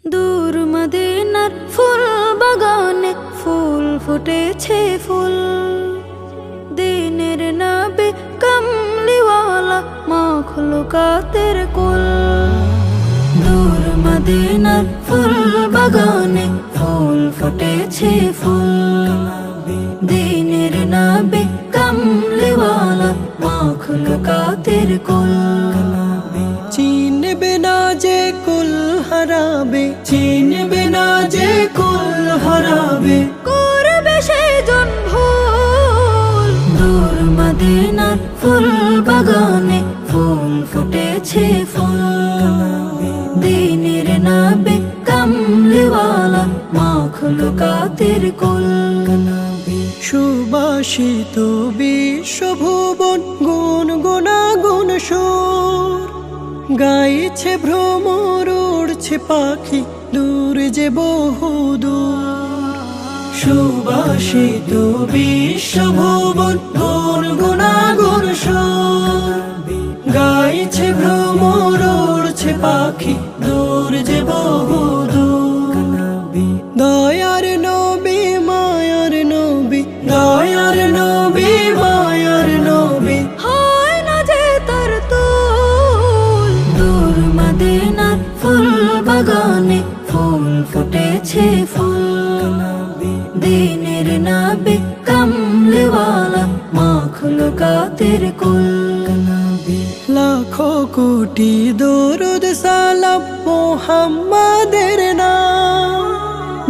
দূর মদিনার ফুল বাগানে ফুল ফুটেছে ফুল, দিনের নবী কমলিওয়ালা মাখলুকাতের কুল। দূর মদিনার ফুল বাগানে ফুল ফুটেছে ফুল, দিনের নবী কমলিওয়ালা মাখলুকাতের কুল। চিনবে না যে কুল হারাবে, চিনবে না যে কুল হারাবে, করবে সেজন ভুল। দূর মদিনার ফুল বাগানে ফুল ফুটেছে ফুল, দিনের নবী কমলিওয়ালা মাখলুকাতের কুল। সুবাসিত বিশ্বভুবন গুনগুনাগুন সুর গাইছে ভ্রমর, উড়ছে পাখি দূর যে বহুদূর। সুবাসিত বিশ্বভুবন গুনগুনাগুন সুর গাইছে ভ্রমর, উড়ছে পাখি দূর যে বহুদূর। দয়ার নবী মায়ার নবী, দয়ার নবী মায়ার নবী, হয় না যে তার তুল। দূর মদিনার ফুল বাগানে ফুল ফুটেছে ফুল, দিনের নবী কমলিওয়ালা মাখলুকাতের কুল। লাখো কোটি দরুদ সালাম মুহাম্মাদের নাম,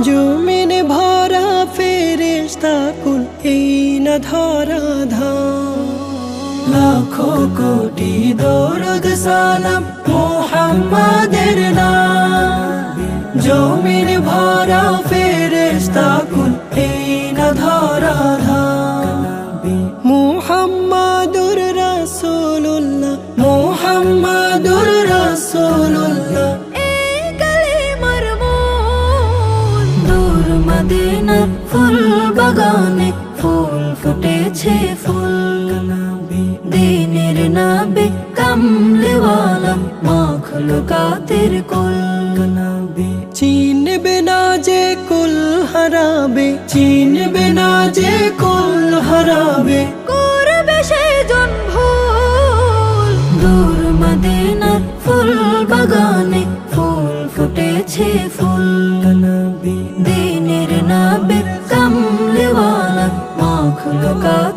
জমিন ভরা ফেরেশতা কুল এই না ধরা ধাম। লাখো কোটি দরুদ সালাম মুহাম্মাদের নাম, জমিন ভরা ফেরেশতা কুল এই না ধরা ধাম। মুহাম্মাদুর রাসূলুল্লাহ, মুহাম্মাদুর রাসূলুল্লাহ, এই কালিমার মূল। দূর মদিনার ফুল বাগানে ফুল ফুটেছে ফুল, দিনের নবী কমলিওয়ালা মাখলুকাতের কুল। চিনবে না যে কুল হারাবে, চিনবে না যে কুল হারাবে, করবে সেজন ভুল। দূর মদিনার ফুল বাগানে ফুল ফুটেছে ফুল, দিনের নবী কমলিওয়ালা মাখলুকাতের